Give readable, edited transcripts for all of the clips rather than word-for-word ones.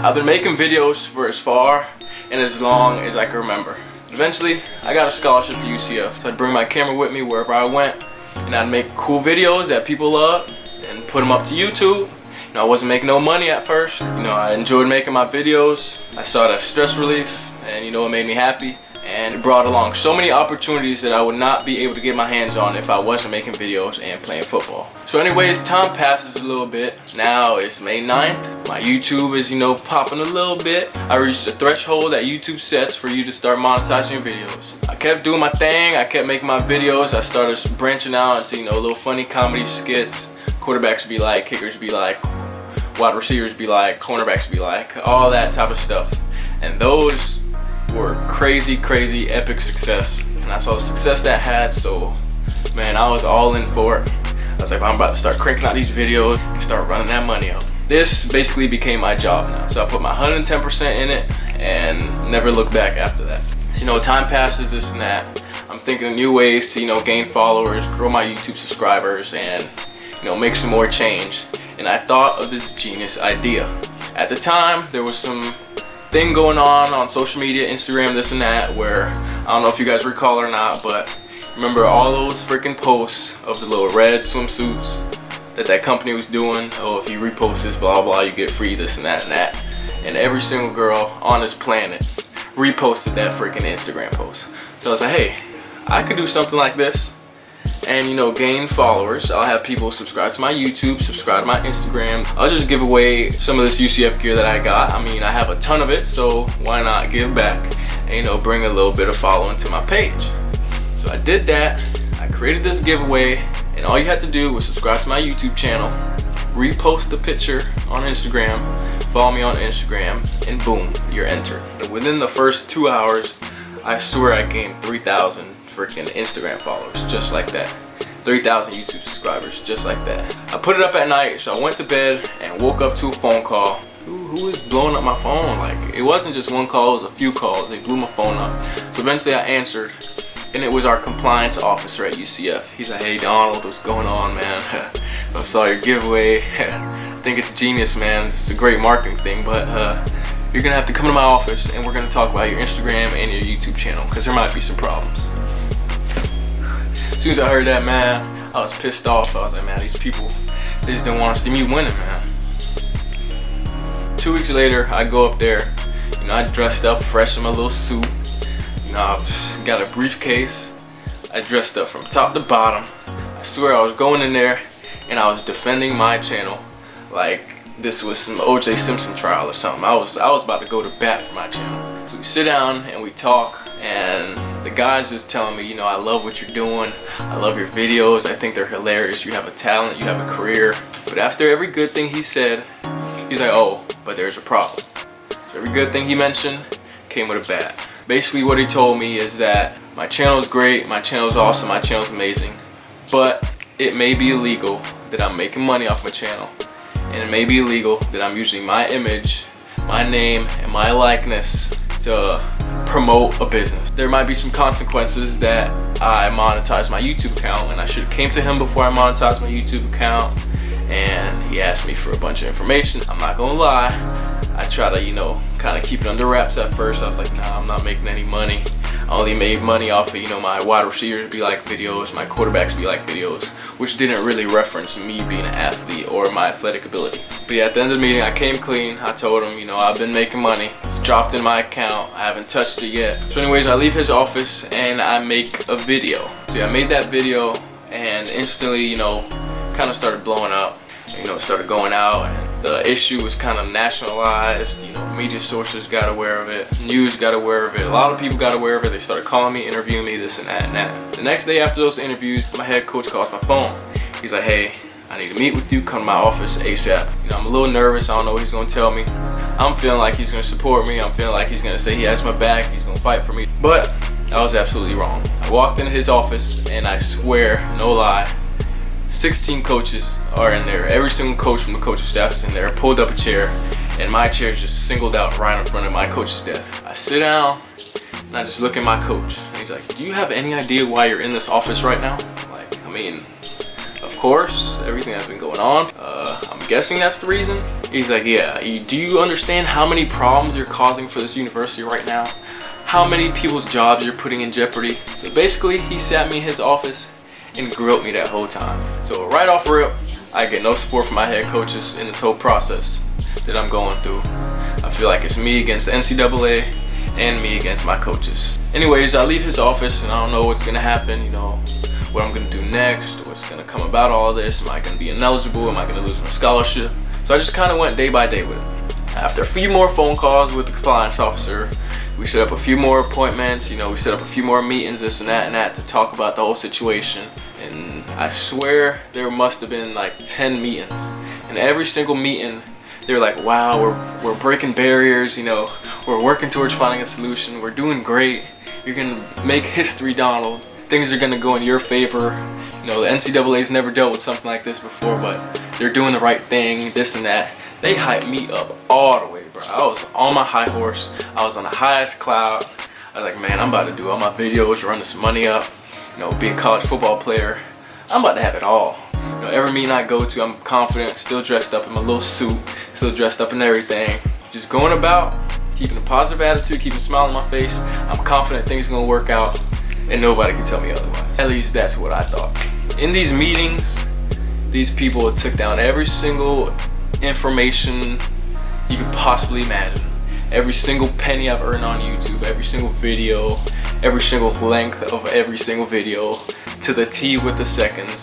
I've been making videos for as far and as long as I can remember. Eventually, I got a scholarship to UCF, so I'd bring my camera with me wherever I went, and I'd make cool videos that people love and put them up to YouTube. You know, I wasn't making no money at first. You know, I enjoyed making my videos. I saw it as stress relief, and you know, it made me happy. And it brought along so many opportunities that I would not be able to get my hands on if I wasn't making videos and playing football. So anyways, time passes a little bit. Now it's May 9th. My YouTube is, you know, popping a little bit. I reached the threshold that YouTube sets for you to start monetizing your videos. I kept doing my thing. I kept making my videos. I started branching out into, you know, little funny comedy skits. Quarterbacks would be like, kickers would be like, wide receivers would be like, cornerbacks would be like, all that type of stuff. And those were crazy epic success, and I saw the success that had, so man, I was all in for it. I was like, I'm about to start cranking out these videos and start running that money up. This basically became my job now, so I put my 110% in it and never looked back after that. So, you know, time passes, this and that. I'm thinking of new ways to, you know, gain followers, grow my YouTube subscribers, and, you know, make some more change. And I thought of this genius idea. At the time, there was some thing going on social media, Instagram, this and that, where I don't know if you guys recall or not, but remember all those freaking posts of the little red swimsuits that company was doing. Oh, if you repost this, blah blah, you get free this and that and that. And every single girl on this planet reposted that freaking Instagram post. So I was like, hey, I could do something like this and, you know, gain followers. I'll have people subscribe to my YouTube, subscribe to my Instagram. I'll just give away some of this UCF gear that I got. I mean, I have a ton of it, so why not give back and, you know, bring a little bit of following to my page. So I did that. I created this giveaway, and all you had to do was subscribe to my YouTube channel, repost the picture on Instagram, follow me on Instagram, and boom, you're entered. Within the first 2 hours, I swear I gained 3,000 freaking Instagram followers, just like that. 3,000 YouTube subscribers, just like that. I put it up at night, so I went to bed and woke up to a phone call. Who was blowing up my phone? Like, it wasn't just one call, it was a few calls. They blew my phone up. So eventually I answered, and it was our compliance officer at UCF. He's like, hey Donald, what's going on, man? I saw your giveaway. I think it's genius, man. It's a great marketing thing, but you're gonna have to come to my office and we're gonna talk about your Instagram and your YouTube channel, because there might be some problems. As soon as I heard that, man, I was pissed off. I was like, man, these people, they just don't want to see me winning, man. 2 weeks later, I go up there. You know, I dressed up fresh in my little suit. You know, I just got a briefcase. I dressed up from top to bottom. I swear I was going in there and I was defending my channel like this was some O.J. Simpson trial or something. I was about to go to bat for my channel. So we sit down and we talk, and the guy's just telling me, you know, I love what you're doing. I love your videos. I think they're hilarious. You have a talent. You have a career. But after every good thing he said, he's like, oh, but there's a problem. So every good thing he mentioned came with a bad. Basically what he told me is that my channel is great, my channel is awesome, my channel is amazing, but it may be illegal that I'm making money off my channel. And it may be illegal that I'm using my image, my name, and my likeness to promote a business. There might be some consequences that I monetize my YouTube account, and I should have came to him before I monetized my YouTube account, and he asked me for a bunch of information. I'm not gonna lie, I try to, you know, kind of keep it under wraps at first. I was like, nah, I'm not making any money. I only made money off of, you know, my wide receivers be like videos, my quarterbacks be like videos, which didn't really reference me being an athlete or my athletic ability. But yeah, at the end of the meeting, I came clean. I told him, you know, I've been making money. It's dropped in my account. I haven't touched it yet. So anyways, I leave his office and I make a video. So yeah, I made that video and instantly, you know, kind of started blowing up. You know, it started going out, and the issue was kind of nationalized. You know, media sources got aware of it, news got aware of it, a lot of people got aware of it. They started calling me, interviewing me, this and that and that. The next day after those interviews, my head coach calls my phone. He's like, hey, I need to meet with you, come to my office ASAP. You know, I'm a little nervous, I don't know what he's gonna tell me. I'm feeling like he's gonna support me, I'm feeling like he's gonna say he has my back, he's gonna fight for me. But I was absolutely wrong. I walked into his office and I swear, no lie, 16 coaches are in there. Every single coach from the coaching staff is in there. I pulled up a chair, and my chair is just singled out right in front of my coach's desk. I sit down, and I just look at my coach. And he's like, do you have any idea why you're in this office right now? Like, I mean, of course, everything that's been going on. I'm guessing that's the reason. He's like, yeah, do you understand how many problems you're causing for this university right now? How many people's jobs you're putting in jeopardy? So basically, he sat me in his office and grilled me that whole time. So right off rip, I get no support from my head coaches in this whole process that I'm going through. I feel like it's me against the NCAA and me against my coaches. Anyways, I leave his office and I don't know what's gonna happen, you know, what I'm gonna do next, what's gonna come about all of this. Am I gonna be ineligible? Am I gonna lose my scholarship? So I just kind of went day by day with it. After a few more phone calls with the compliance officer, we set up a few more appointments, you know, we set up a few more meetings, this and that to talk about the whole situation. And I swear there must have been like 10 meetings. And every single meeting, they were like, wow, we're breaking barriers, you know, we're working towards finding a solution, we're doing great, you're gonna make history, Donald. Things are gonna go in your favor. You know, the NCAA's never dealt with something like this before, but they're doing the right thing, this and that. They hyped me up all the way, bro. I was on my high horse. I was on the highest cloud. I was like, man, I'm about to do all my videos, run this money up, you know, be a college football player. I'm about to have it all. You know, every meeting I go to, I'm confident, still dressed up in my little suit, still dressed up in everything. Just going about, keeping a positive attitude, keeping a smile on my face. I'm confident things are gonna work out, and nobody can tell me otherwise. At least that's what I thought. In these meetings, these people took down every single information you could possibly imagine. Every single penny I've earned on YouTube, every single video, every single length of every single video, to the T with the seconds.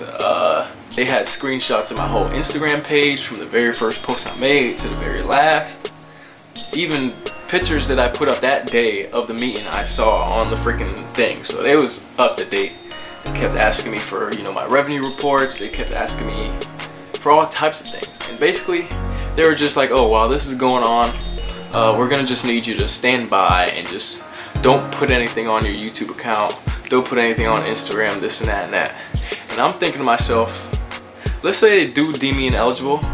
They had screenshots of my whole Instagram page from the very first post I made to the very last. Even pictures that I put up that day of the meeting I saw on the freaking thing. So they was up to date. They kept asking me for, you know, my revenue reports. They kept asking me for all types of things. And basically, they were just like, oh, while this is going on, we're gonna just need you to stand by and just don't put anything on your YouTube account. Don't put anything on Instagram, this and that and that. And I'm thinking to myself, let's say they do deem me ineligible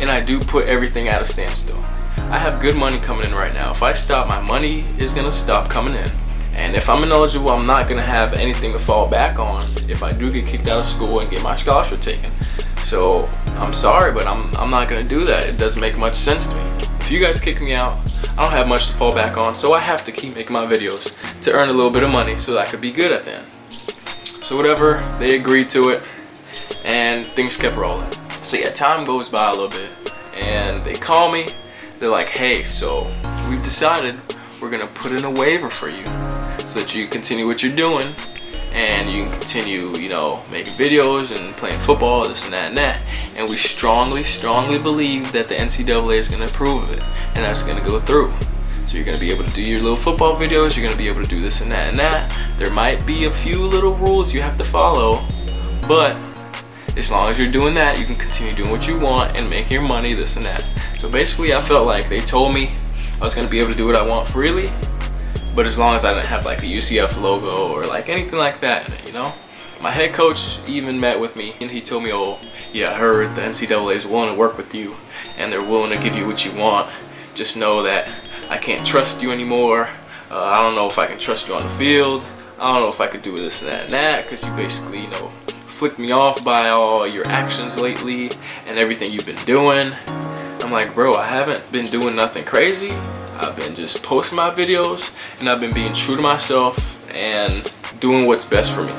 and I do put everything at a standstill. I have good money coming in right now. If I stop, my money is gonna stop coming in. And if I'm ineligible, I'm not gonna have anything to fall back on if I do get kicked out of school and get my scholarship taken. So I'm sorry, but I'm not gonna do that. It doesn't make much sense to me. If you guys kick me out, I don't have much to fall back on, so I have to keep making my videos to earn a little bit of money so that I could be good at them. So whatever, they agreed to it, and things kept rolling. So yeah, time goes by a little bit, and they call me. They're like, hey, so we've decided we're gonna put in a waiver for you so that you can continue what you're doing and you can continue, you know, making videos and playing football, this and that and that. And we strongly believe that the NCAA is gonna approve of it and that's gonna go through. So you're gonna be able to do your little football videos, you're gonna be able to do this and that and that. There might be a few little rules you have to follow, but as long as you're doing that, you can continue doing what you want and make your money, this and that. So basically, I felt like they told me I was gonna be able to do what I want freely, but as long as I didn't have like a UCF logo or like anything like that in it, you know? My head coach even met with me and he told me, oh, yeah, I heard the NCAA is willing to work with you and they're willing to give you what you want. Just know that I can't trust you anymore. I don't know if I can trust you on the field. I don't know if I could do this and that, because you basically, you know, flicked me off by all your actions lately and everything you've been doing. I'm like, bro, I haven't been doing nothing crazy. I've been just posting my videos and I've been being true to myself and doing what's best for me.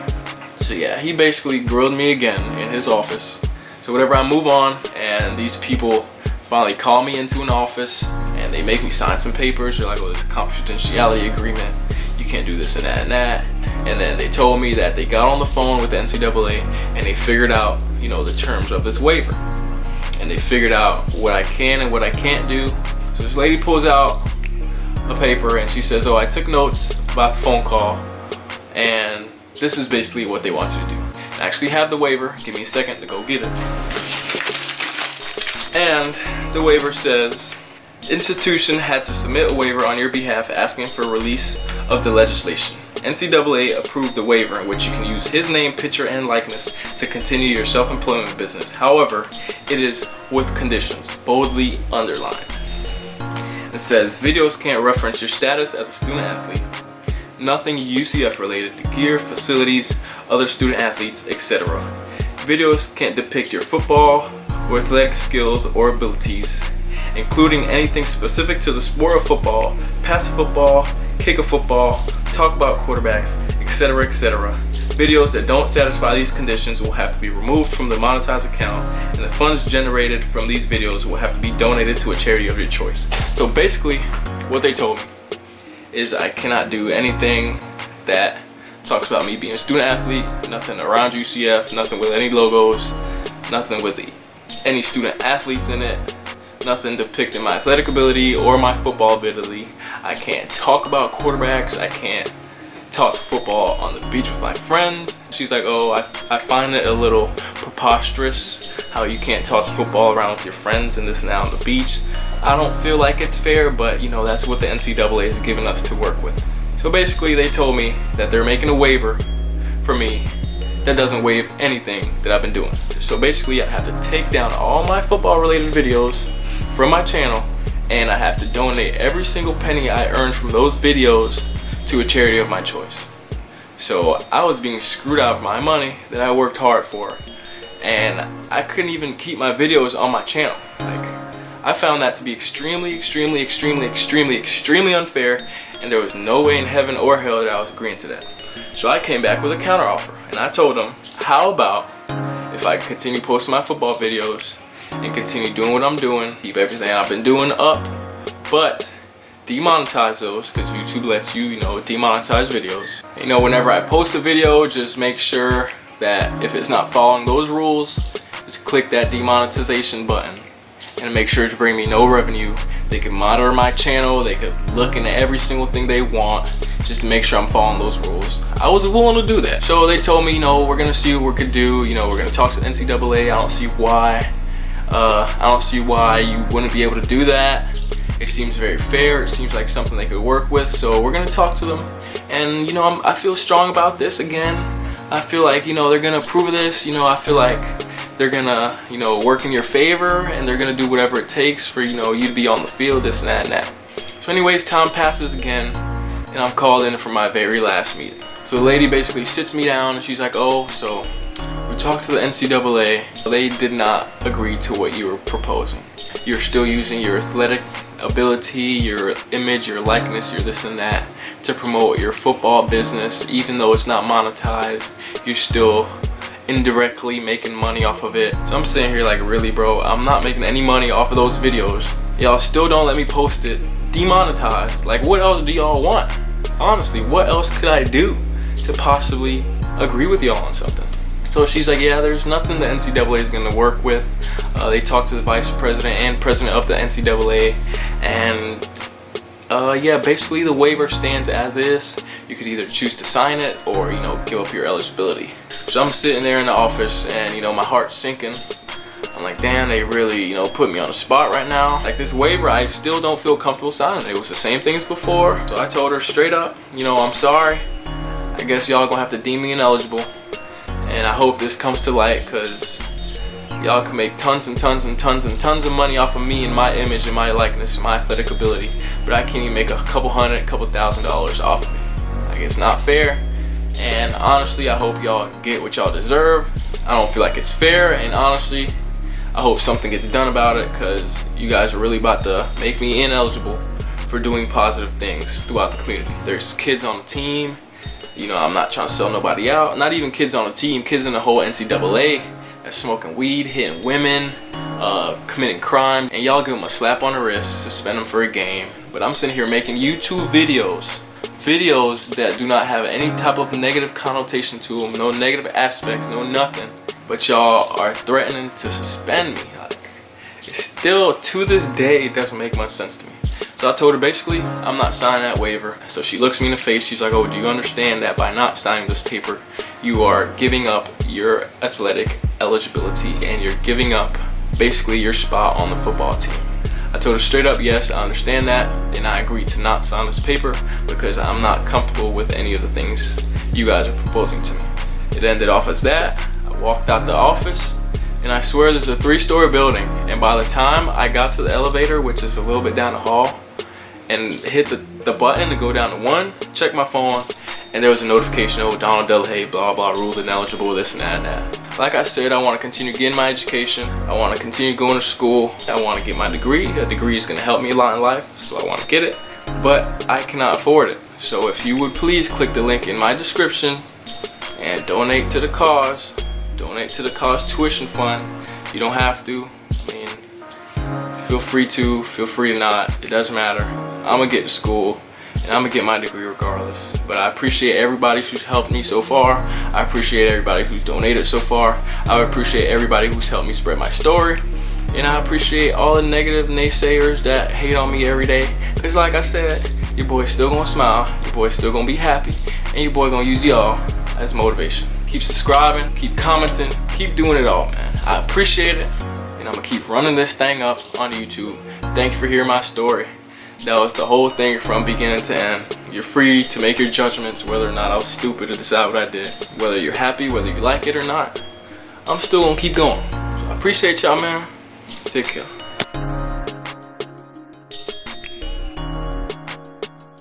So yeah, he basically grilled me again in his office. So whatever, I move on and these people finally call me into an office and they make me sign some papers. They're like, oh, this is a confidentiality agreement. You can't do this and that and that. And then they told me that they got on the phone with the NCAA and they figured out, you know, the terms of this waiver. And they figured out what I can and what I can't do. So this lady pulls out a paper and she says, oh, I took notes about the phone call and this is basically what they want you to do. I actually have the waiver. Give me a second to go get it. And the waiver says, institution had to submit a waiver on your behalf asking for release of the legislation. NCAA approved the waiver in which you can use his name, picture, and likeness to continue your self-employment business. However, it is with conditions, boldly underlined. It says, videos can't reference your status as a student athlete. Nothing UCF related, gear, facilities, other student athletes, etc. Videos can't depict your football or athletic skills or abilities. including anything specific to the sport of football, pass football, kick a football, talk about quarterbacks, etc., etc. Videos that don't satisfy these conditions will have to be removed from the monetized account, and the funds generated from these videos will have to be donated to a charity of your choice. So basically, what they told me is I cannot do anything that talks about me being a student athlete, nothing around UCF, nothing with any logos, nothing with any student athletes in it, nothing depicting my athletic ability or my football ability. I can't talk about quarterbacks. I can't toss football on the beach with my friends. She's like, oh, I find it a little preposterous how you can't toss football around with your friends and this and that on the beach. I don't feel like it's fair, but you know, that's what the NCAA is giving us to work with. So basically they told me that they're making a waiver for me that doesn't waive anything that I've been doing. So basically I have to take down all my football related videos from my channel, and I have to donate every single penny I earned from those videos to a charity of my choice. So I was being screwed out of my money that I worked hard for, and I couldn't even keep my videos on my channel. Like, I found that to be extremely unfair, and there was no way in heaven or hell that I was agreeing to that. So I came back with a counteroffer, and I told them, how about if I continue posting my football videos and continue doing what I'm doing, keep everything I've been doing up, but demonetize those, because YouTube lets you, demonetize videos. Whenever I post a video, just make sure that if it's not following those rules, just click that demonetization button and make sure to bring me no revenue. They can monitor my channel, they could look into every single thing they want just to make sure I'm following those rules. I was willing to do that. So they told me, we're gonna see what we could do, we're gonna talk to NCAA. I don't see why you wouldn't be able to do that. It seems very fair. It seems like something they could work with. So we're gonna talk to them, and I feel strong about this again. I feel like they're gonna approve of this. I feel like they're gonna work in your favor, and they're gonna do whatever it takes for you to be on the field, this and that and that. So anyways, time passes again, and I'm called in for my very last meeting. So the lady basically sits me down, and she's like, oh, so we talked to the NCAA. They did not agree to what you were proposing. You're still using your athletic ability, your image, your likeness, your this and that to promote your football business. Even though it's not monetized, you're still indirectly making money off of it. So I'm sitting here like, really, bro? I'm not making any money off of those videos. Y'all still don't let me post it demonetized. Like, what else do y'all want? Honestly, what else could I do to possibly agree with y'all on something? So she's like, yeah, there's nothing the NCAA is going to work with. They talked to the vice president and president of the NCAA, and yeah, basically the waiver stands as is. You could either choose to sign it or give up your eligibility. So I'm sitting there in the office, and my heart's sinking. I'm like, damn, they really put me on the spot right now. Like, this waiver, I still don't feel comfortable signing. It was the same thing as before. So I told her straight up, I'm sorry. I guess y'all gonna have to deem me ineligible. And I hope this comes to light, because y'all can make tons and tons and tons and tons of money off of me and my image and my likeness and my athletic ability, but I can't even make a couple $1,000 off of me. Like, it's not fair, and honestly, I hope y'all get what y'all deserve. I don't feel like it's fair, and honestly, I hope something gets done about it, because you guys are really about to make me ineligible for doing positive things throughout the community. There's kids on the team. I'm not trying to sell nobody out. Not even kids on the team, kids in the whole NCAA that's smoking weed, hitting women, committing crime, and y'all give them a slap on the wrist, suspend them for a game. But I'm sitting here making YouTube videos that do not have any type of negative connotation to them, no negative aspects, no nothing. But y'all are threatening to suspend me. Like, it still, to this day, it doesn't make much sense to me. So I told her, basically, I'm not signing that waiver. So she looks me in the face. She's like, oh, do you understand that by not signing this paper, you are giving up your athletic eligibility, and you're giving up basically your spot on the football team? I told her straight up, yes, I understand that, and I agreed to not sign this paper because I'm not comfortable with any of the things you guys are proposing to me. It ended off as that. I walked out the office, and I swear there's a 3-story building, and by the time I got to the elevator, which is a little bit down the hall, and hit the button to go down to 1, check my phone, and there was a notification, oh, Donald Delahaye, blah blah, ruled ineligible, this and that and that. like I said, I want to continue getting my education. I want to continue going to school. I want to get my degree. A degree is going to help me a lot in life, so I want to get it. But I cannot afford it. So if you would please click the link in my description and donate to the cause. Donate to the cause tuition fund. You don't have to. I mean, feel free to not. It doesn't matter. I'm going to get to school. And I'm gonna get my degree regardless. But I appreciate everybody who's helped me so far. I appreciate everybody who's donated so far. I appreciate everybody who's helped me spread my story. And I appreciate all the negative naysayers that hate on me every day. Cause like I said, your boy's still gonna smile, your boy's still gonna be happy, and your boy gonna use y'all as motivation. Keep subscribing, keep commenting, keep doing it all, man. I appreciate it. And I'm gonna keep running this thing up on YouTube. Thank you for hearing my story. That was the whole thing from beginning to end. You're free to make your judgments whether or not I was stupid to decide what I did. Whether you're happy, whether you like it or not, I'm still gonna keep going. So I appreciate y'all, man. Take care.